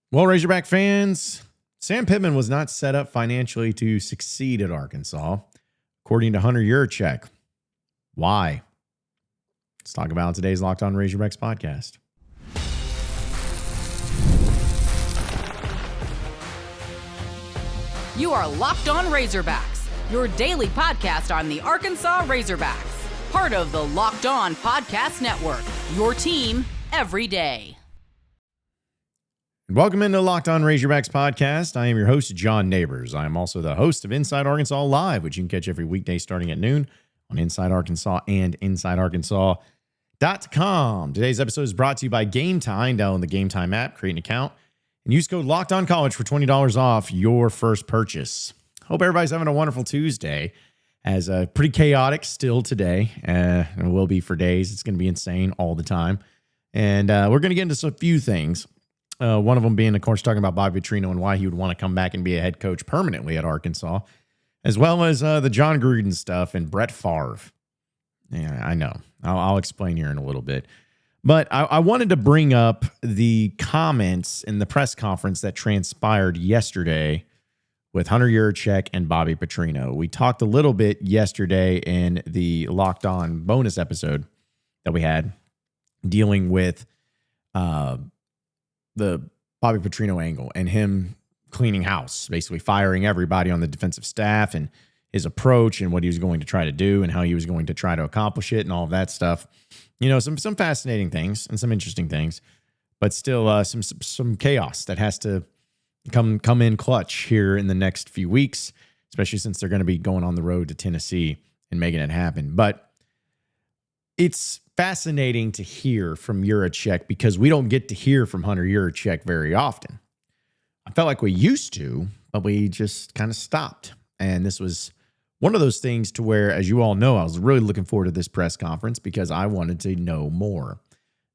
Well, Razorback fans, Sam Pittman was not set up financially to succeed at Arkansas, according to Hunter Yurachek. Why? Let's talk about today's Locked On Razorbacks podcast. You are Locked On Razorbacks, your daily podcast on the Arkansas Razorbacks, part of the Locked On Podcast Network, your team every day. Welcome into Locked On Razorbacks podcast. I am your host, Jon Nabors. I am also the host of Inside Arkansas Live, which you can catch every weekday starting at noon on Inside Arkansas and InsideArkansas.com. Today's episode is brought to you by Game Time. Download the Game Time app, create an account, and use code LOCKEDONCollege for $20 off your first purchase. Hope everybody's having a wonderful Tuesday. As pretty chaotic still today, and it will be for days. It's going to be insane all the time. And we're going to get into a few things. One of them being, of course, talking about Bobby Petrino and why he would want to come back and be a head coach permanently at Arkansas, as well as the Jon Gruden stuff and Brett Favre. Yeah, I know. I'll explain here in a little bit. But I wanted to bring up the comments in the press conference that transpired yesterday with Hunter Yurachek and Bobby Petrino. We talked a little bit yesterday in the Locked On bonus episode that we had dealing with the Bobby Petrino angle and him cleaning house, basically firing everybody on the defensive staff and his approach and what he was going to try to do and how he was going to try to accomplish it and all of that stuff. You know, some fascinating things and some interesting things, but still some chaos that has to come in clutch here in the next few weeks, especially since they're going to be going on the road to Tennessee and making it happen. But it's fascinating to hear from Yurachek because we don't get to hear from Hunter Yurachek very often. I felt like we used to, but we just kind of stopped. And this was one of those things to where, as you all know, I was really looking forward to this press conference because I wanted to know more.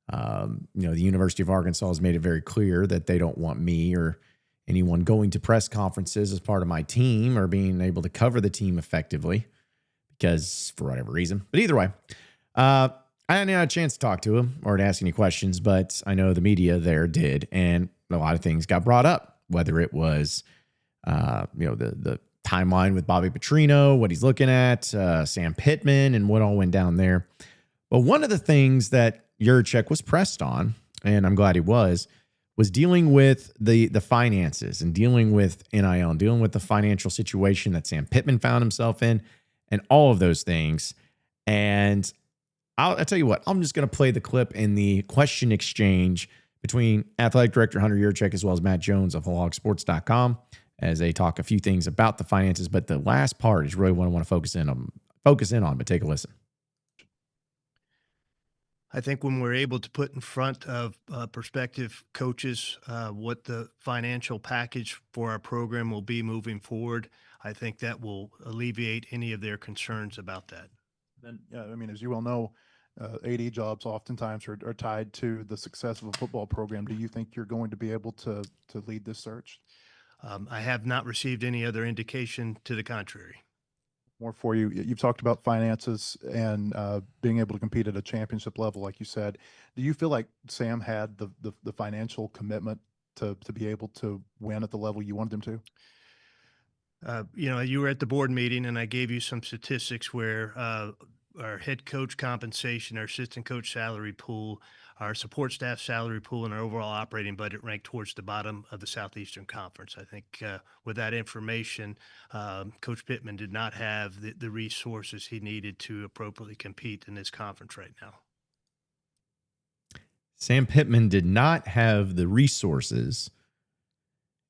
The University of Arkansas has made it very clear that they don't want me or anyone going to press conferences as part of my team or being able to cover the team effectively because for whatever reason. But either way, I hadn't had a chance to talk to him or to ask any questions, but I know the media there did, and a lot of things got brought up, whether it was, the timeline with Bobby Petrino, what he's looking at, Sam Pittman, and what all went down there. But one of the things that Yurachek was pressed on, and I'm glad he was dealing with the finances and dealing with NIL and dealing with the financial situation that Sam Pittman found himself in and all of those things. And I'll tell you what, I'm just going to play the clip in the question exchange between Athletic Director Hunter Yurachek as well as Matt Jones of WholeHogSports.com as they talk a few things about the finances. But the last part is really what I want to focus in on, but take a listen. I think when we're able to put in front of prospective coaches what the financial package for our program will be moving forward, I think that will alleviate any of their concerns about that. Then, as you well know, AD jobs oftentimes are tied to the success of a football program. Do you think you're going to be able to lead this search? I have not received any other indication to the contrary. More for you. You've talked about finances and being able to compete at a championship level, like you said. Do you feel like Sam had the financial commitment to be able to win at the level you wanted him to? You were at the board meeting, and I gave you some statistics where our head coach compensation, our assistant coach salary pool, our support staff salary pool, and our overall operating budget ranked towards the bottom of the Southeastern Conference. I think with that information, Coach Pittman did not have the resources he needed to appropriately compete in this conference right now. Sam Pittman did not have the resources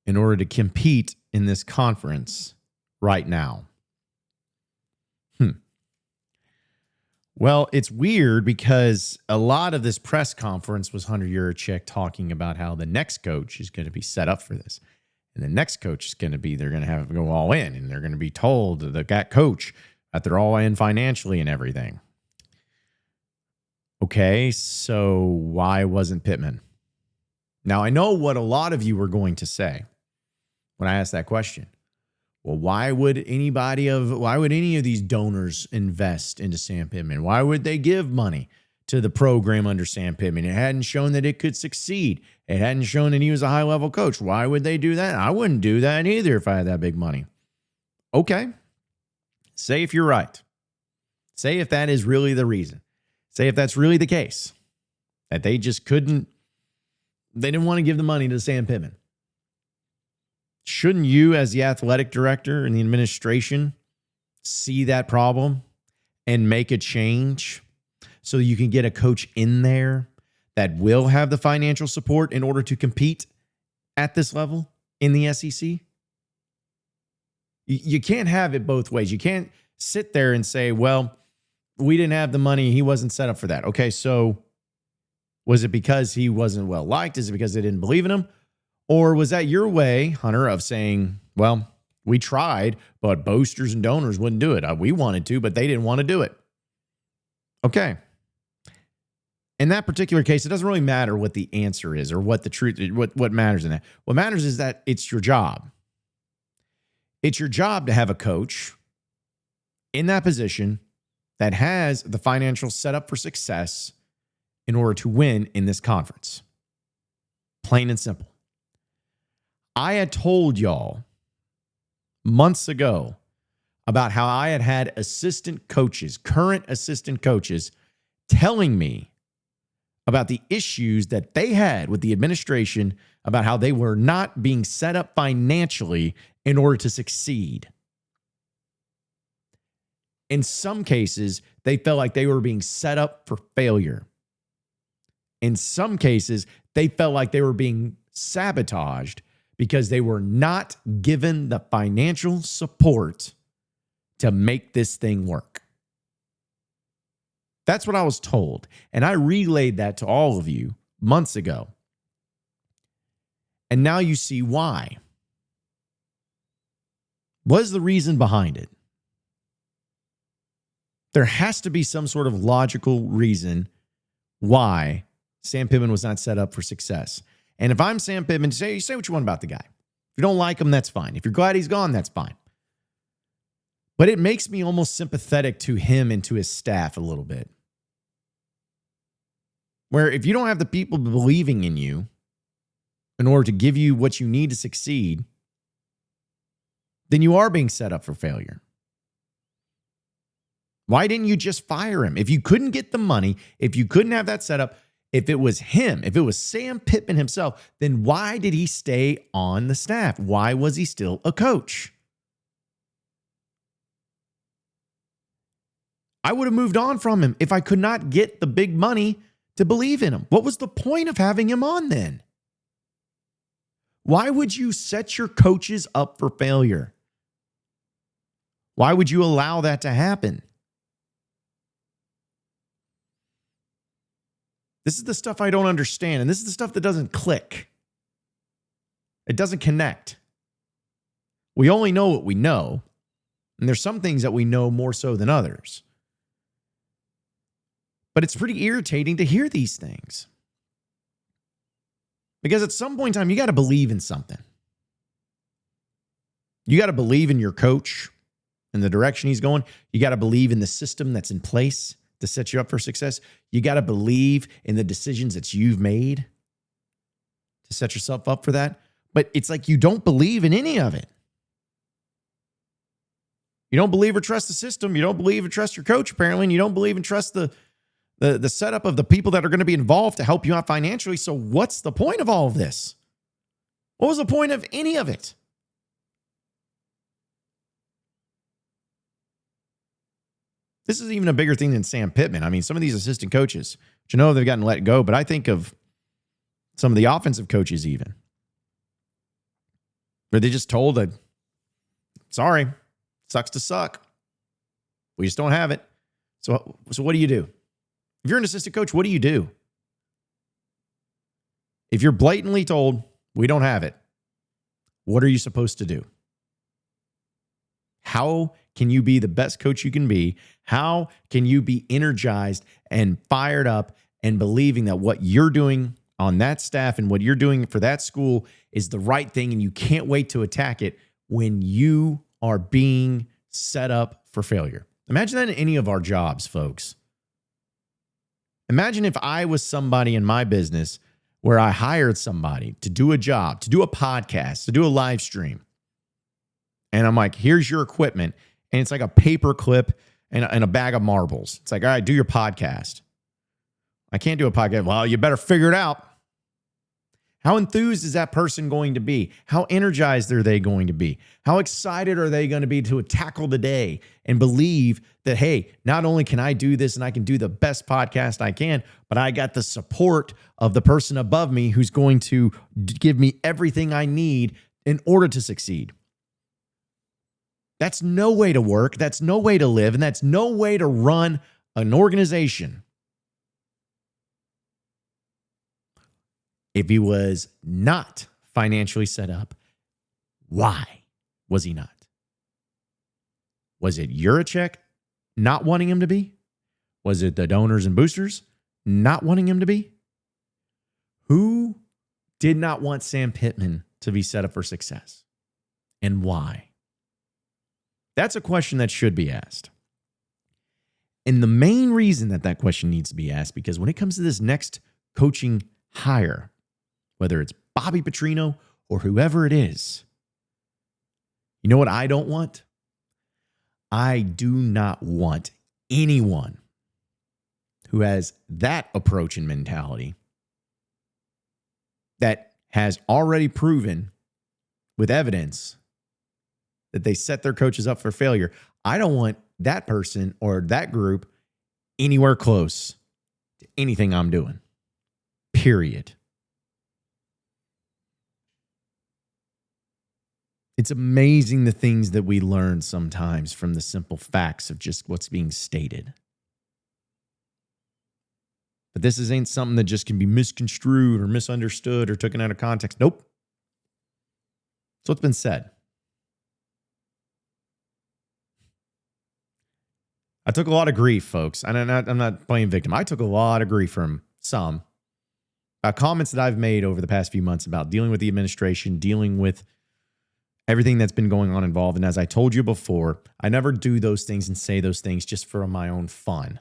in order to compete in this conference right now. Well, it's weird because a lot of this press conference was Hunter Yurachek talking about how the next coach is going to be set up for this. And the next coach is going to be, they're going to have to go all in, and they're going to be told, that coach, that they're all in financially and everything. Okay, so why wasn't Pittman? Now, I know what a lot of you were going to say when I asked that question. Well, why would any of these donors invest into Sam Pittman? Why would they give money to the program under Sam Pittman. It hadn't shown that it could succeed. It hadn't shown that he was a high-level coach. Why would they do that? I wouldn't do that either if I had that big money. Okay. Say if you're right. Say if that is really the reason. Say if that's really the case, that they just couldn't, they didn't want to give the money to Sam Pittman. Shouldn't you, as the athletic director and the administration, see that problem and make a change so you can get a coach in there that will have the financial support in order to compete at this level in the SEC? You can't have it both ways. You can't sit there and say, well, we didn't have the money. He wasn't set up for that. Okay, so was it because he wasn't well liked? Is it because they didn't believe in him? Or was that your way, Hunter, of saying, well, we tried, but boasters and donors wouldn't do it. We wanted to, but they didn't want to do it. Okay. In that particular case, it doesn't really matter what the answer is or what the truth, what matters in that. What matters is that it's your job. It's your job to have a coach in that position that has the financial setup for success in order to win in this conference. Plain and simple. I had told y'all months ago about how I had assistant coaches, current assistant coaches, telling me about the issues that they had with the administration, about how they were not being set up financially in order to succeed. In some cases, they felt like they were being set up for failure. In some cases, they felt like they were being sabotaged because they were not given the financial support to make this thing work. That's what I was told. And I relayed that to all of you months ago. And now you see why. What is the reason behind it? There has to be some sort of logical reason why Sam Pittman was not set up for success. And if I'm Sam Pittman, say what you want about the guy. If you don't like him, that's fine. If you're glad he's gone, that's fine. But it makes me almost sympathetic to him and to his staff a little bit. Where if you don't have the people believing in you in order to give you what you need to succeed, then you are being set up for failure. Why didn't you just fire him? If you couldn't get the money, if you couldn't have that set up, if it was him, if it was Sam Pittman himself, then why did he stay on the staff? Why was he still a coach? I would have moved on from him if I could not get the big money to believe in him. What was the point of having him on then? Why would you set your coaches up for failure? Why would you allow that to happen? This is the stuff I don't understand, and this is the stuff that doesn't click. It doesn't connect. We only know what we know, and there's some things that we know more so than others. But it's pretty irritating to hear these things. Because at some point in time, you got to believe in something. You got to believe in your coach and the direction he's going. You got to believe in the system that's in place to set you up for success. You got to believe in the decisions that you've made to set yourself up for that. But it's like you don't believe in any of it. You don't believe or trust the system. You don't believe or trust your coach, apparently, and you don't believe and trust the setup of the people that are going to be involved to help you out financially. So what's the point of all of this? What was the point of any of it? This is even a bigger thing than Sam Pittman. I mean, some of these assistant coaches, you know, they've gotten let go, but I think of some of the offensive coaches even, where they just told that, sorry, sucks to suck. We just don't have it. So what do you do? If you're an assistant coach, what do you do? If you're blatantly told, we don't have it, what are you supposed to do? How can you be the best coach you can be? How can you be energized and fired up and believing that what you're doing on that staff and what you're doing for that school is the right thing and you can't wait to attack it when you are being set up for failure? Imagine that in any of our jobs, folks. Imagine if I was somebody in my business where I hired somebody to do a job, to do a podcast, to do a live stream. And I'm like, here's your equipment. And it's like a paper clip and a bag of marbles. It's like, all right, do your podcast. I can't do a podcast. Well, you better figure it out. How enthused is that person going to be? How energized are they going to be? How excited are they going to be to tackle the day and believe that, hey, not only can I do this and I can do the best podcast I can, but I got the support of the person above me who's going to give me everything I need in order to succeed. That's no way to work. That's no way to live. And that's no way to run an organization. If he was not financially set up, why was he not? Was it Yurachek not wanting him to be? Was it the donors and boosters not wanting him to be? Who did not want Sam Pittman to be set up for success? And why? That's a question that should be asked. And the main reason that question needs to be asked, because when it comes to this next coaching hire, whether it's Bobby Petrino or whoever it is, you know what I don't want? I do not want anyone who has that approach and mentality that has already proven with evidence that they set their coaches up for failure. I don't want that person or that group anywhere close to anything I'm doing. Period. It's amazing the things that we learn sometimes from the simple facts of just what's being stated. But this ain't something that just can be misconstrued or misunderstood or taken out of context. Nope. It's what's been said. I took a lot of grief, folks. And I'm not playing victim. I took a lot of grief from some comments that I've made over the past few months about dealing with the administration, dealing with everything that's been going on involved. And as I told you before, I never do those things and say those things just for my own fun.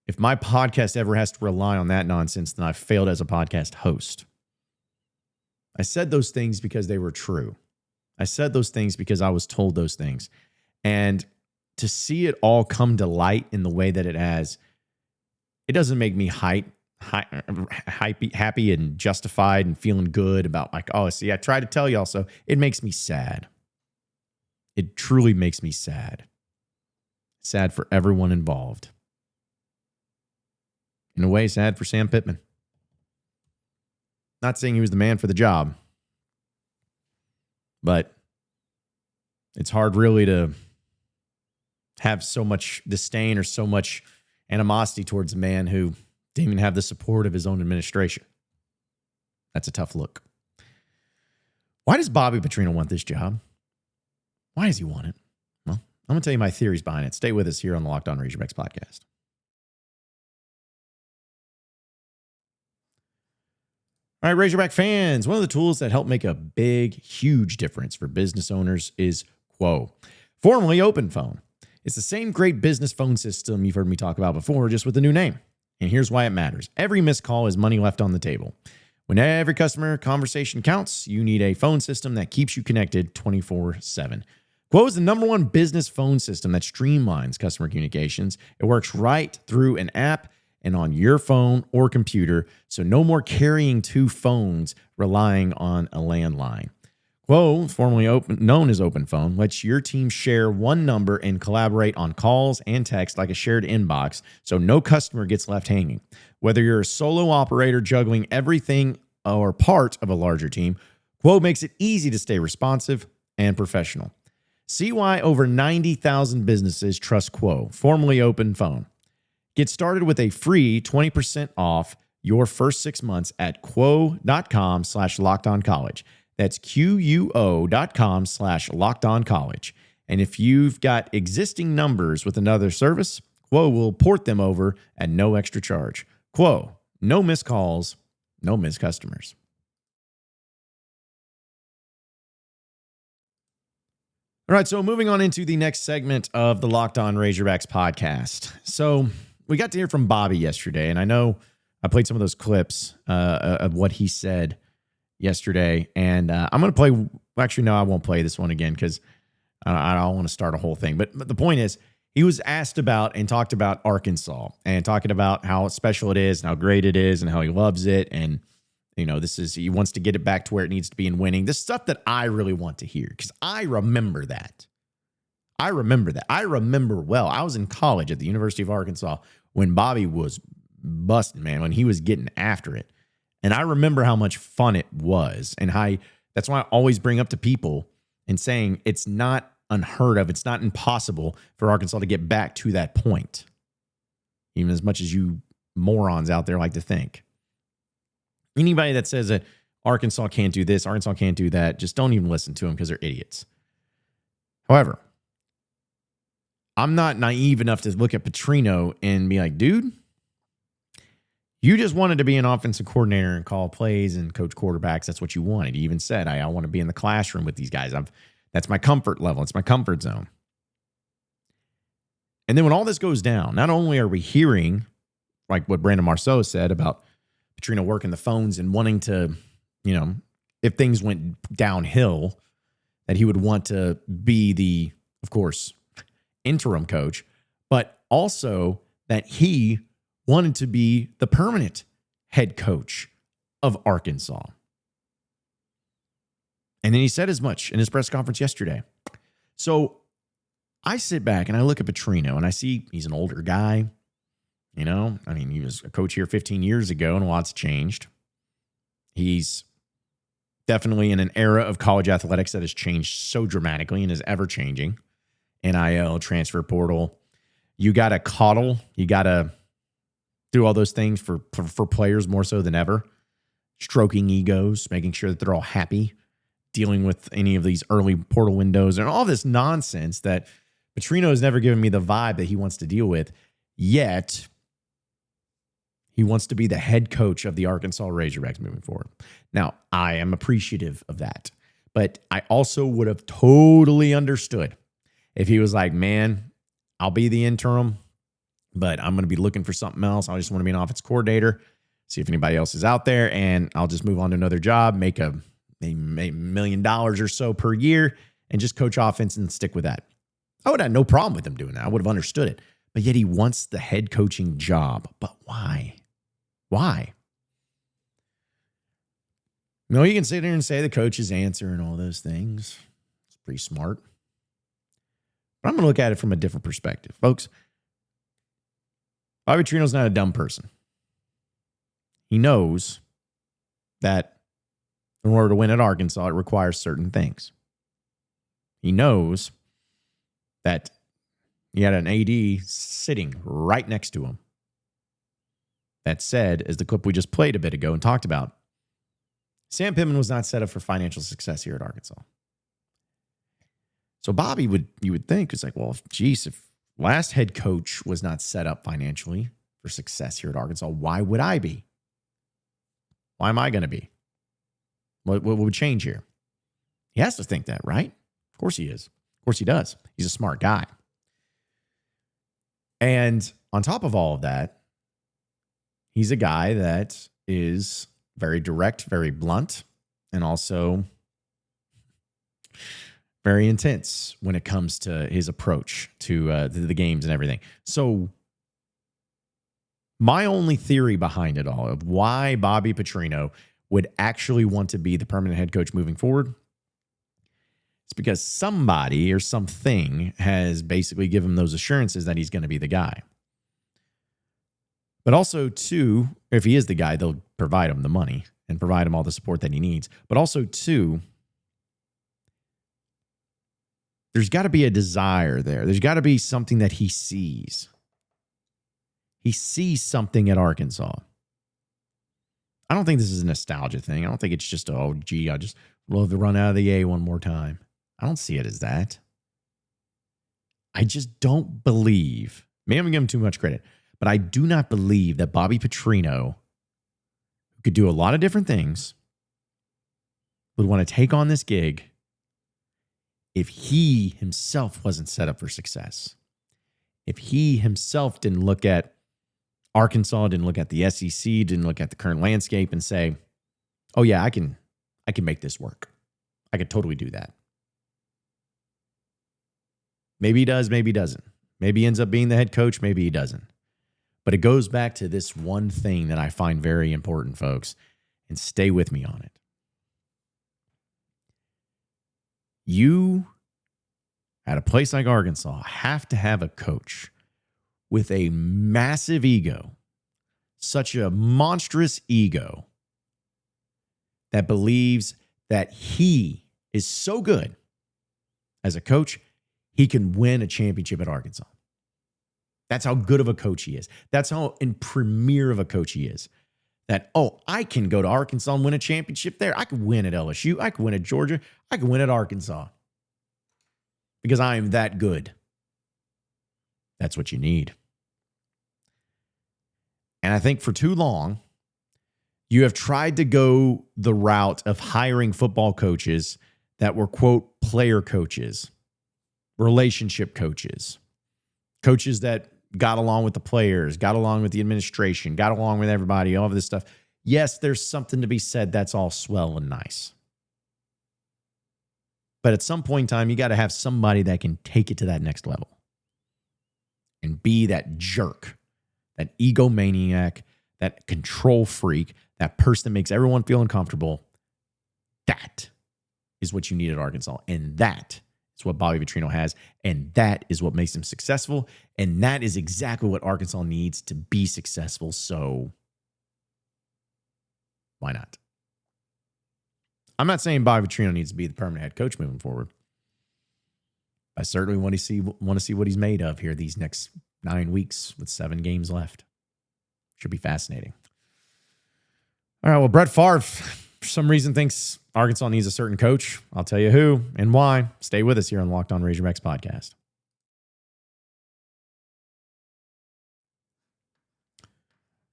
If my podcast ever has to rely on that nonsense, then I've failed as a podcast host. I said those things because they were true. I said those things because I was told those things. And to see it all come to light in the way that it has, it doesn't make me happy and justified and feeling good about like, oh, see, I tried to tell y'all so. It makes me sad. It truly makes me sad. Sad for everyone involved. In a way, sad for Sam Pittman. Not saying he was the man for the job, but it's hard really to have so much disdain or so much animosity towards a man who didn't even have the support of his own administration. That's a tough look. Why does Bobby Petrino want this job? Why does he want it? Well, I'm going to tell you my theories behind it. Stay with us here on the Locked On Razorbacks podcast. All right, Razorback fans, one of the tools that help make a big, huge difference for business owners is Quo, formerly OpenPhone. It's the same great business phone system you've heard me talk about before, just with a new name. And here's why it matters. Every missed call is money left on the table. When every customer conversation counts, you need a phone system that keeps you connected 24/7. Quo is the #1 business phone system that streamlines customer communications. It works right through an app and on your phone or computer, so no more carrying two phones relying on a landline. Quo, formerly known as OpenPhone, lets your team share one number and collaborate on calls and text like a shared inbox, so no customer gets left hanging. Whether you're a solo operator juggling everything or part of a larger team, Quo makes it easy to stay responsive and professional. See why over 90,000 businesses trust Quo, formerly OpenPhone. Get started with a free 20% off your first 6 months at quo.com/lockedoncollege. That's quo.com/lockedoncollege. And if you've got existing numbers with another service, Quo will port them over at no extra charge. Quo, no missed calls, no missed customers. All right, so moving on into the next segment of the Locked On Razorbacks podcast. So we got to hear from Bobby yesterday, and I know I played some of those clips of what he said yesterday, and I'm going to play. Actually, no, I won't play this one again because I don't want to start a whole thing. But the point is, he was asked about and talked about Arkansas and talking about how special it is and how great it is and how he loves it. And, you know, he wants to get it back to where it needs to be in winning. This stuff that I really want to hear because I remember that. I remember well. I was in college at the University of Arkansas when Bobby was busting, man, when he was getting after it. And I remember how much fun it was. And that's why I always bring up to people and saying it's not unheard of. It's not impossible for Arkansas to get back to that point, even as much as you morons out there like to think. Anybody that says that Arkansas can't do this, Arkansas can't do that, just don't even listen to them because they're idiots. However, I'm not naive enough to look at Petrino and be like, dude, you just wanted to be an offensive coordinator and call plays and coach quarterbacks. That's what you wanted. You even said, I want to be in the classroom with these guys. That's my comfort level. It's my comfort zone. And then when all this goes down, not only are we hearing, like what Brandon Marceau said about Petrino working the phones and wanting to, you know, if things went downhill, that he would want to be the, of course, interim coach, but also that he wanted to be the permanent head coach of Arkansas. And then he said as much in his press conference yesterday. So I sit back and I look at Petrino and I see he's an older guy. You know, I mean, he was a coach here 15 years ago and a lot's changed. He's definitely in an era of college athletics that has changed so dramatically and is ever changing. NIL, transfer portal. You got to coddle. You got to do all those things for players more so than ever. Stroking egos, making sure that they're all happy, dealing with any of these early portal windows and all this nonsense that Petrino has never given me the vibe that he wants to deal with. Yet, he wants to be the head coach of the Arkansas Razorbacks moving forward. Now, I am appreciative of that. But I also would have totally understood if he was like, man, I'll be the interim, but I'm going to be looking for something else. I just want to be an offense coordinator, see if anybody else is out there, and I'll just move on to another job, make $1 million or so per year, and just coach offense and stick with that. I would have no problem with him doing that. I would have understood it. But yet he wants the head coaching job. But why? Why? You know, you can sit there and say the coach's answer and all those things. It's pretty smart. But I'm going to look at it from a different perspective. Folks, Bobby Petrino's not a dumb person. He knows that in order to win at Arkansas, it requires certain things. He knows that he had an AD sitting right next to him. That said, as the clip we just played a bit ago and talked about, Sam Pittman was not set up for financial success here at Arkansas. So Bobby you would think, it's like, well, if last head coach was not set up financially for success here at Arkansas, why would I be? Why am I going to be? What would change here? He has to think that, right? Of course he is. Of course he does. He's a smart guy. And on top of all of that, he's a guy that is very direct, very blunt, and also very intense when it comes to his approach to the games and everything. So my only theory behind it all of why Bobby Petrino would actually want to be the permanent head coach moving forward is because somebody or something has basically given him those assurances that he's going to be the guy. But also, too, if he is the guy, they'll provide him the money and provide him all the support that he needs. But also, too, there's got to be a desire there. There's got to be something that he sees. He sees something at Arkansas. I don't think this is a nostalgia thing. I don't think it's just, oh, gee, I just love to run out of the A one more time. I don't see it as that. I just don't believe, maybe I'm giving him too much credit, but I do not believe that Bobby Petrino, who could do a lot of different things, would want to take on this gig if he himself wasn't set up for success. If he himself didn't look at Arkansas didn't look at the SEC, didn't look at the current landscape and say, oh yeah, I can make this work. I could totally do that. Maybe he does, maybe he doesn't. Maybe he ends up being the head coach, maybe he doesn't. But it goes back to this one thing that I find very important, folks, and stay with me on it. You, at a place like Arkansas, have to have a coach with a massive ego, such a monstrous ego, that believes that he is so good as a coach, he can win a championship at Arkansas. That's how good of a coach he is. That's how in premier of a coach he is. That, oh, I can go to Arkansas and win a championship there. I could win at LSU. I could win at Georgia. I could win at Arkansas. Because I am that good. That's what you need. And I think for too long, you have tried to go the route of hiring football coaches that were, quote, player coaches, relationship coaches, coaches that got along with the players, got along with the administration, got along with everybody, all of this stuff. Yes, there's something to be said. That's all swell and nice. But at some point in time, you got to have somebody that can take it to that next level and be that jerk, that egomaniac, that control freak, that person that makes everyone feel uncomfortable. That is what you need at Arkansas. And that is what Bobby Petrino has. And that is what makes him successful. And that is exactly what Arkansas needs to be successful. So why not? I'm not saying Bobby Petrino needs to be the permanent head coach moving forward. I certainly want to see what he's made of here these next 9 weeks with 7 games left. Should be fascinating. All right, well, Brett Favre, for some reason, thinks Arkansas needs a certain coach. I'll tell you who and why. Stay with us here on Locked On Razorbacks podcast.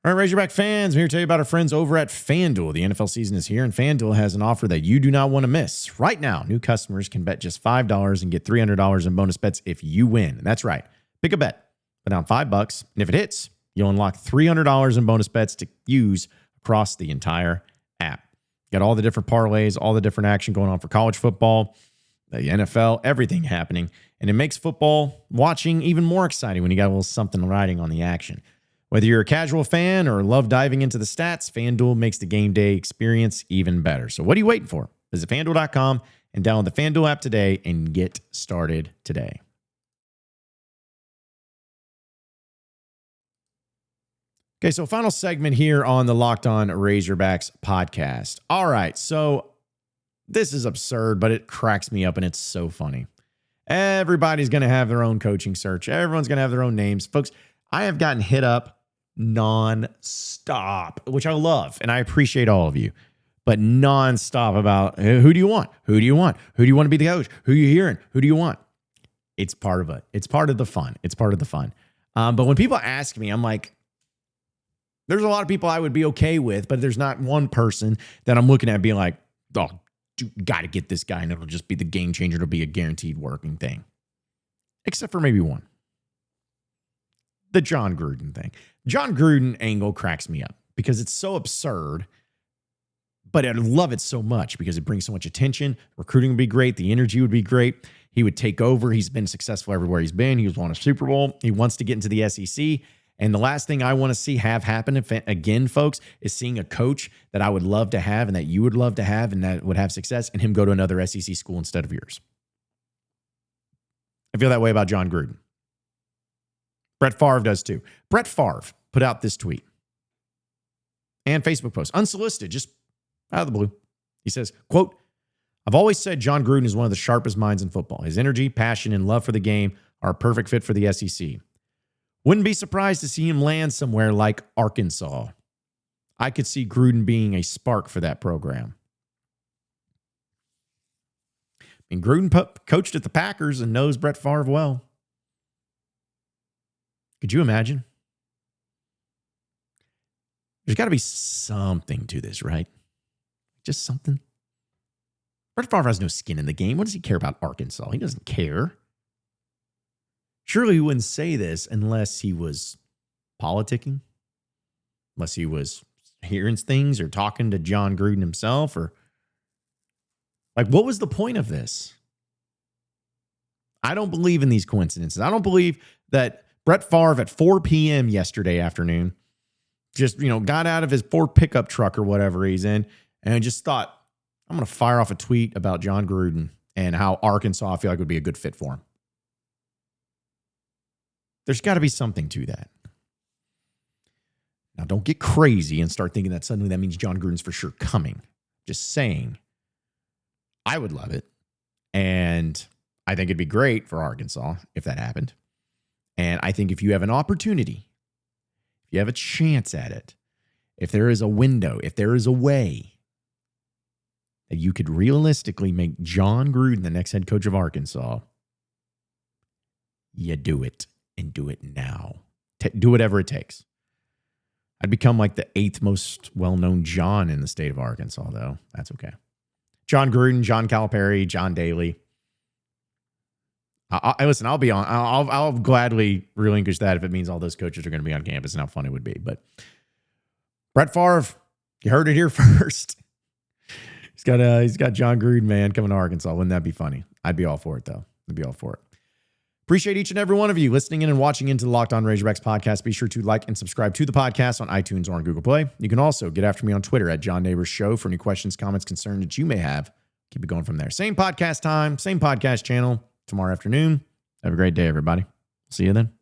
All right, Razorback fans, I'm here to tell you about our friends over at FanDuel. The NFL season is here, and FanDuel has an offer that you do not want to miss. Right now, new customers can bet just $5 and get $300 in bonus bets if you win. That's right. Pick a bet, put down $5, and if it hits, you'll unlock $300 in bonus bets to use across the entire app. Got all the different parlays, all the different action going on for college football, the NFL, everything happening. And it makes football watching even more exciting when you got a little something riding on the action. Whether you're a casual fan or love diving into the stats, FanDuel makes the game day experience even better. So what are you waiting for? Visit FanDuel.com and download the FanDuel app today and get started today. Okay, so final segment here on the Locked On Razorbacks podcast. All right, so this is absurd, but it cracks me up and it's so funny. Everybody's going to have their own coaching search. Everyone's going to have their own names. Folks, I have gotten hit up non-stop, which I love, and I appreciate all of you, but non-stop about who do you want? Who do you want? Who do you want to be the coach? Who are you hearing? Who do you want? It's part of it. It's part of the fun. It's part of the fun. But when people ask me, I'm like, there's a lot of people I would be okay with, but there's not one person that I'm looking at being like, oh, got to get this guy, and it'll just be the game changer. It'll be a guaranteed working thing. Except for maybe one. The Jon Gruden thing. Jon Gruden angle cracks me up because it's so absurd, but I love it so much because it brings so much attention. Recruiting would be great. The energy would be great. He would take over. He's been successful everywhere he's been. He's won a Super Bowl. He wants to get into the SEC. And the last thing I want to see have happen again, folks, is seeing a coach that I would love to have and that you would love to have and that would have success and him go to another SEC school instead of yours. I feel that way about Jon Gruden. Brett Favre does too. Brett Favre put out this tweet and Facebook post, unsolicited, just out of the blue. He says, quote, I've always said Jon Gruden is one of the sharpest minds in football. His energy, passion, and love for the game are a perfect fit for the SEC. Wouldn't be surprised to see him land somewhere like Arkansas. I could see Gruden being a spark for that program. I mean, Gruden coached at the Packers and knows Brett Favre well. Could you imagine? There's got to be something to this, right? Just something. Brett Favre has no skin in the game. What does he care about Arkansas? He doesn't care. Surely he wouldn't say this unless he was politicking, unless he was hearing things or talking to Jon Gruden himself, or like, what was the point of this? I don't believe in these coincidences. I don't believe that Brett Favre at 4 p.m. yesterday afternoon just, got out of his Ford pickup truck or whatever he's in and just thought, I'm going to fire off a tweet about Jon Gruden and how Arkansas I feel like would be a good fit for him. There's got to be something to that. Now, don't get crazy and start thinking that suddenly that means Jon Gruden's for sure coming. Just saying, I would love it. And I think it'd be great for Arkansas if that happened. And I think if you have an opportunity, if you have a chance at it, if there is a window, if there is a way that you could realistically make Jon Gruden the next head coach of Arkansas, you do it, and do it now. Do whatever it takes. I'd become like the 8th most well-known John in the state of Arkansas, though. That's okay. Jon Gruden, John Calipari, John Daly. Listen, I'll be on. I'll gladly relinquish that if it means all those coaches are going to be on campus and how fun it would be. But Brett Favre, you heard it here first. He's got Jon Gruden, man, coming to Arkansas. Wouldn't that be funny? I'd be all for it, though. I'd be all for it. Appreciate each and every one of you listening in and watching into the Locked On Razorbacks podcast. Be sure to like and subscribe to the podcast on iTunes or on Google Play. You can also get after me on Twitter at John Nabors Show for any questions, comments, concerns that you may have. Keep it going from there. Same podcast time, same podcast channel tomorrow afternoon. Have a great day, everybody. See you then.